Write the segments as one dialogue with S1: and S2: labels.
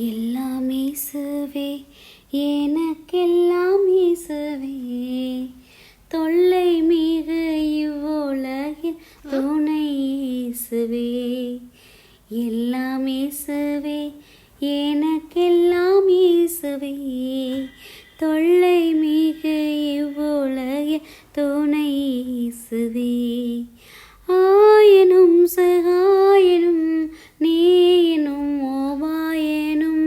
S1: எல்லாம் இயேசுவே, எனக்கெல்லாம் இயேசுவே, தொல்லை மிகு இவ்வுலகில் துணை இயேசுவே. எல்லாம் இயேசுவே, எனக்கெல்லாம் இயேசுவே, தொல்லை மிகு இவ்வுலகில் துணை இயேசுவே. ஆயனும் சகாயனும் நீயனும் ஓவாயனும்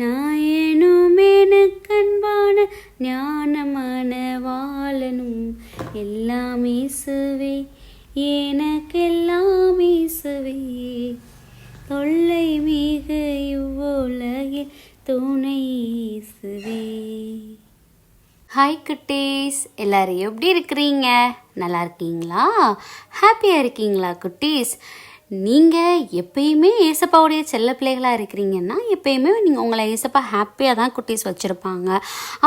S1: நாயனும் எனக்கன்பான ஞானமனவாளனும் எல்லாம் இயேசுவே, எனக்கெல்லாம் இயேசுவே, தொல்லை மிகு இவ்வுலகில் துணை இயேசுவே. ஹாய் குட்டீஸ், எல்லோரும் எப்படி இருக்கிறீங்க? நல்லா இருக்கீங்களா? ஹாப்பியாக இருக்கீங்களா குட்டீஸ்? நீங்கள் எப்பயுமே ஏசப்பாவுடைய செல்ல பிள்ளைகளாக இருக்கிறீங்கன்னா எப்பயுமே நீங்கள் உங்களை ஏசப்பா ஹாப்பியாக தான் குட்டீஸ் வச்சுருப்பாங்க.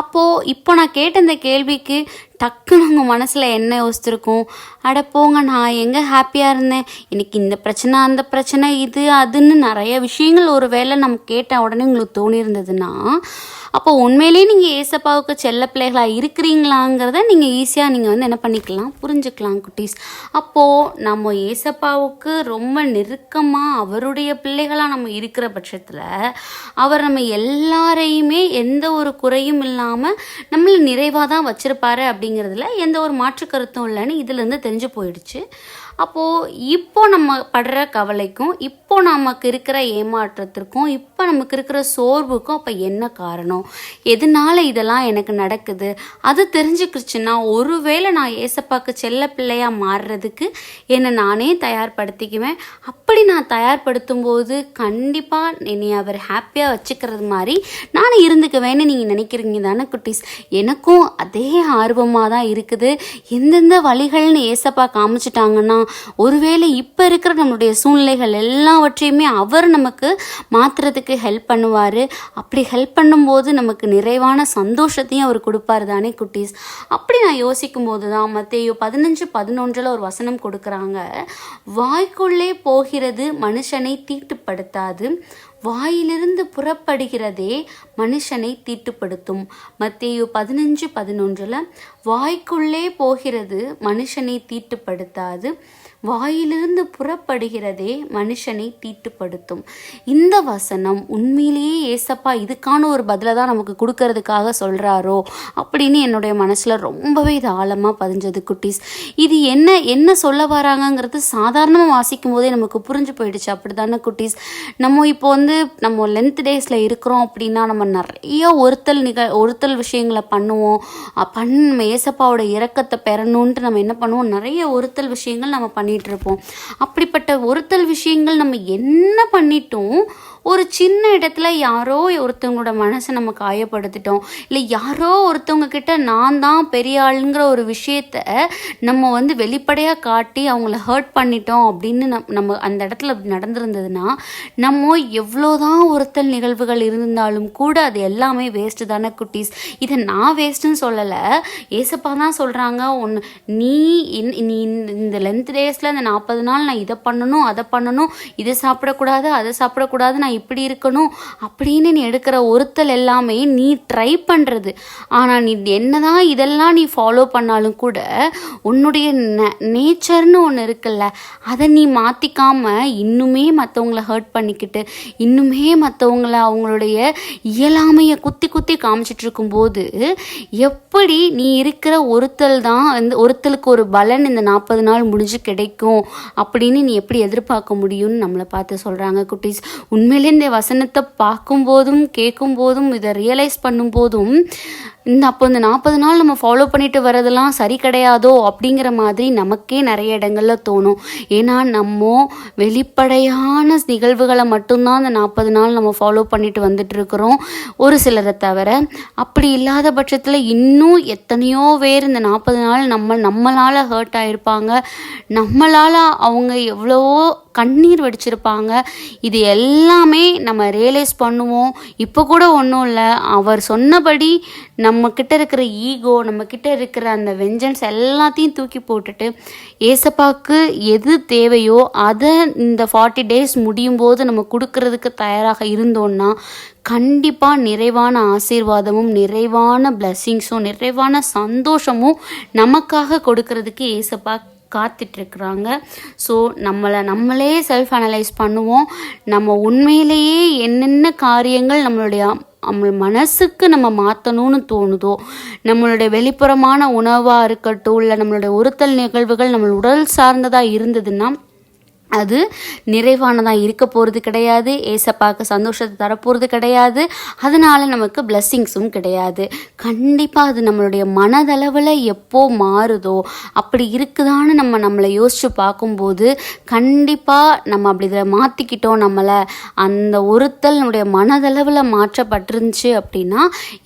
S1: அப்போது இப்போ நான் கேட்ட இந்த கேள்விக்கு டக்குன்னு உங்கள் மனசில் என்ன யோசிச்சிருக்கும்? அட போங்க, நான் எங்கே ஹாப்பியாக இருந்தேன், எனக்கு இந்த பிரச்சனை அந்த பிரச்சனை இது அதுன்னு நிறைய விஷயங்கள் ஒரு வேளை நம்ம கேட்ட உடனே உங்களுக்கு தோணியிருந்ததுன்னா அப்போ உண்மையிலேயே நீங்கள் ஏசப்பாவுக்கு செல்ல பிள்ளைகளாக இருக்கிறீங்களாங்கிறத நீங்கள் ஈஸியாக நீங்கள் என்ன பண்ணிக்கலாம், புரிஞ்சுக்கலாம் குட்டீஸ். அப்போது நம்ம ஏசப்பாவுக்கு ரொம்ப நெருக்கமாக அவருடைய பிள்ளைகளாக நம்ம இருக்கிற பட்சத்தில் அவர் நம்ம எல்லாரையுமே எந்த ஒரு குறையும் இல்லாமல் நம்மளை நிறைவாக தான் வச்சுருப்பாரு அப்படிங்கிறதுல எந்த ஒரு மாற்று கருத்தும் இல்லைன்னு இதுலேருந்து தெரிஞ்சு போயிடுச்சு. அப்போது இப்போ நம்ம படுற கவலைக்கும் இப்போ நமக்கு இருக்கிற ஏமாற்றத்திற்கும் இப்போ நமக்கு இருக்கிற சோர்வுக்கும் அப்போ என்ன காரணம், எதனால இதெல்லாம் எனக்கு நடக்குது, அது தெரிஞ்சுக்கிடுச்சுன்னா ஒருவேளை நான் ஏசப்பாக்கு செல்ல பிள்ளையாக மாறுறதுக்கு என்னை நானே தயார்படுத்திக்குவேன். அப்படி நான் தயார்படுத்தும் போது கண்டிப்பாக என்னை அவர் ஹாப்பியாக வச்சுக்கிறது மாதிரி நான் இருந்துக்குவேன்னு நீங்கள் நினைக்கிறீங்க தானே குட்டீஸ்? எனக்கும் அதே ஆர்வமாக தான் இருக்குது. எந்தெந்த வழிகள்னு ஏசப்பா காமிச்சிட்டாங்கன்னா ஒருவேளை இப்போ இருக்கிற நம்மளுடைய சூழ்நிலைகள் எல்லாவற்றையுமே அவர் நமக்கு மாற்றுறதுக்கு ஹெல்ப் பண்ணுவார். அப்படி ஹெல்ப் பண்ணும்போது நமக்கு நிறைவான சந்தோஷத்தையும் அவர் கொடுப்பார் தானே குட்டீஸ்? அப்படி நான் யோசிக்கும் போது தான் மத்தேயு 15:11 ஒரு வசனம் கொடுக்குறாங்க. வாய்க்குள்ளே போகிறது மனுஷனை தீட்டுப்படுத்தாது, வாயிலிருந்து புறப்படுகிறதே மனுஷனை தீட்டுப்படுத்தும். மத்தேயு 15:11 வாய்க்குள்ளே போகிறது மனுஷனை தீட்டுப்படுத்தாது, வாயிலிருந்து புறப்படுகிறதே மனுஷனை தீட்டுப்படுத்தும். இந்த வசனம் உண்மையிலேயே ஏசப்பா இதுக்கான ஒரு பதிலை தான் நமக்கு கொடுக்கறதுக்காக சொல்கிறாரோ அப்படின்னு என்னுடைய மனசில் ரொம்பவே இது ஆழமாக பதிஞ்சது குட்டீஸ். இது என்ன சொல்ல வராங்கங்கிறது சாதாரணமாக வாசிக்கும் போதே நமக்கு புரிஞ்சு போயிடுச்சு. அப்படி தானே குட்டீஸ்? நம்ம இப்போ நம்ம லென்த் டேஸில் இருக்கிறோம் அப்படின்னா நம்ம நிறைய ஒருத்தல் விஷயங்களை பண்ணுவோம். நம்ம ஏசப்பாவோட இரக்கத்தை பெறணுன்ட்டு நம்ம என்ன பண்ணுவோம், நிறைய ஒருத்தல் விஷயங்கள் நம்ம பண்ணிட்டு இருப்போம். அப்படிப்பட்ட ஒருத்தல் விஷயங்கள் நம்ம என்ன பண்ணிட்டோம், ஒரு சின்ன இடத்துல யாரோ ஒருத்தவங்களோட மனசை நம்ம காயப்படுத்திட்டோம், இல்லை யாரோ ஒருத்தவங்க கிட்ட நான் தான் பெரிய ஆளுங்கிற ஒரு விஷயத்த நம்ம வெளிப்படையாக காட்டி அவங்கள ஹர்ட் பண்ணிட்டோம் அப்படின்னு நம்ம அந்த இடத்துல நடந்திருந்ததுன்னா நம்ம எவ்வளோதான் ஒருத்தல் நிகழ்வுகள் இருந்தாலும் கூட அது எல்லாமே வேஸ்ட்டு தானே குட்டீஸ்? இதை நான் வேஸ்ட்டுன்னு சொல்லலை, ஏசப்பா தான் சொல்கிறாங்க. நீ இந்த லென்த் டேஸில் இந்த 40 நாள் நான் இதை பண்ணணும் அதை பண்ணணும், இதை சாப்பிடக்கூடாது அதை சாப்பிடக்கூடாது, நான் இப்படி இருக்கணும் அப்படின்னு நீ எடுக்கிற ஒருத்தல் எல்லாமே நீ ட்ரை பண்ணுறது. ஆனால் நீ என்னதான் இதெல்லாம் நீ ஃபாலோ பண்ணாலும் கூட உன்னுடைய நேச்சர்னு ஒன்று இருக்குல்ல, அதை நீ மாற்றிக்காமல் இன்னுமே மற்றவங்கள ஹர்ட் பண்ணிக்கிட்டு இன்னுமே மற்றவங்கள அவங்களுடைய இயலாமையை குத்தி குத்தி காமிச்சிட்டு இருக்கும்போது எப்படி நீ இருக்கிற ஒருத்தல் தான் ஒருத்தலுக்கு ஒரு பலன் இந்த 40 நாள் முடிஞ்சு கிடைக்கும் அப்படின்னு நீ எப்படி எதிர்பார்க்க முடியும்னு நம்மளை பார்த்து சொல்கிறாங்க குட்டீஸ். உண்மையிலே இந்த வசனத்தை பார்க்கும்போதும் கேட்கும்போதும் இதை ரியலைஸ் பண்ணும்போதும் அப்போ இந்த 40 நாள் நம்ம ஃபாலோ பண்ணிட்டு வரதெல்லாம் சரி கிடையாதோ அப்படிங்கிற மாதிரி நமக்கே நிறைய இடங்களில் தோணும். ஏன்னா நம்ம வெளிப்படையான நிகழ்வுகளை மட்டும்தான் இந்த 40 நாள் நம்ம ஃபாலோ பண்ணிட்டு வந்துட்டு இருக்கிறோம் ஒரு சிலரை தவிர. அப்படி இல்லாத பட்சத்தில் இன்னும் எத்தனையோ பேர் இந்த 40 நாள் நம்மளால் ஹர்ட் ஆகிருப்பாங்க, நம்மளால் அவங்க எவ்வளவோ கண்ணீர் வடிச்சிருப்பாங்க. இது எல்லாமே நம்ம ரியலைஸ் பண்ணுவோம். இப்போ கூட ஒன்றும் இல்லை, அவர் சொன்னபடி நம்மக்கிட்ட இருக்கிற ஈகோ, நம்மக்கிட்ட இருக்கிற அந்த வெஞ்சன்ஸ் எல்லாத்தையும் தூக்கி போட்டுட்டு ஏசப்பாக்கு எது தேவையோ அதை இந்த 40 days முடியும் போது நம்ம கொடுக்கறதுக்கு தயாராக இருந்தோன்னா கண்டிப்பாக நிறைவான ஆசீர்வாதமும் நிறைவான பிளெஸ்ஸிங்ஸும் நிறைவான சந்தோஷமும் நமக்காக கொடுக்கறதுக்கு ஏசப்பா காத்துட்ருக்குறாங்க. ஸோ நம்மளே செல்ஃப் அனலைஸ் பண்ணுவோம். நம்ம உண்மையிலேயே என்னென்ன காரியங்கள் நம்ம மனசுக்கு நம்ம மாற்றணும்னு தோணுதோ, நம்மளுடைய வெளிப்புறமான உணவாக இருக்கட்டும், இல்லை நம்மளுடைய ஒருத்தல் நிகழ்வுகள் நம்ம உடல் சார்ந்ததாக இருந்ததுன்னா அது நிறைவானதாக இருக்க போகிறது கிடையாது. ஏசப்பாக்கு சந்தோஷத்தை தரப்போகிறது கிடையாது. அதனால் நமக்கு பிளெஸ்ஸிங்ஸும் கிடையாது. கண்டிப்பாக அது நம்மளுடைய மனதளவில் எப்போ மாறுதோ அப்படி இருக்குதான்னு நம்மளை யோசித்து பார்க்கும்போது கண்டிப்பாக நம்ம அப்படி இதை மாற்றிக்கிட்டோம், நம்மளை அந்த ஒருத்தல் நம்முடைய மனதளவில் மாற்றப்பட்டிருந்துச்சு அப்படின்னா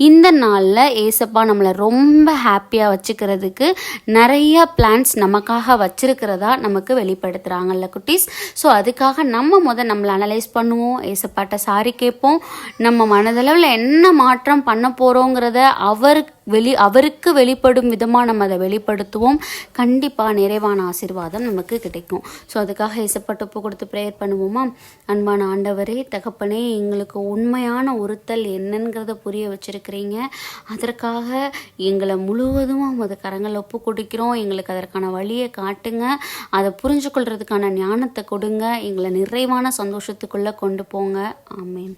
S1: இந்த நாளில் ஏசப்பா நம்மளை ரொம்ப ஹாப்பியாக வச்சுக்கிறதுக்கு நிறைய பிளான்ஸ் நமக்காக வச்சிருக்கிறதா நமக்கு வெளிப்படுத்துகிறாங்கல்ல குட்டீஸ். ஸோ அதுக்காக நம்மளை அனலைஸ் பண்ணுவோம், ஏசப்பாட்ட சாரி கேட்போம், நம்ம மனதளவில் என்ன மாற்றம் பண்ண போகிறோங்கிறத அவருக்கு வெளிப்படும் விதமாக நம்ம அதை வெளிப்படுத்துவோம். கண்டிப்பாக நிறைவான ஆசீர்வாதம் நமக்கு கிடைக்கும். ஸோ அதுக்காக ஏசப்பாட்ட ஒப்பு கொடுத்து ப்ரேயர் பண்ணுவோமா? அன்பான ஆண்டவரே, தகப்பனே, எங்களுக்கு உண்மையான ஒருத்தல் என்னங்கிறத புரிய வச்சுருக்கிறீங்க. அதற்காக எங்களை முழுவதும் உமது கரங்களை ஒப்பு கொடுக்கிறோம். எங்களுக்கு அதற்கான வழியை காட்டுங்க, அதை புரிஞ்சு கொள்றதுக்கான ஞானத்தை கொடுங்க, எங்களை நிறைவான சந்தோஷத்துக்குள்ளே கொண்டு போங்க. ஆமேன்.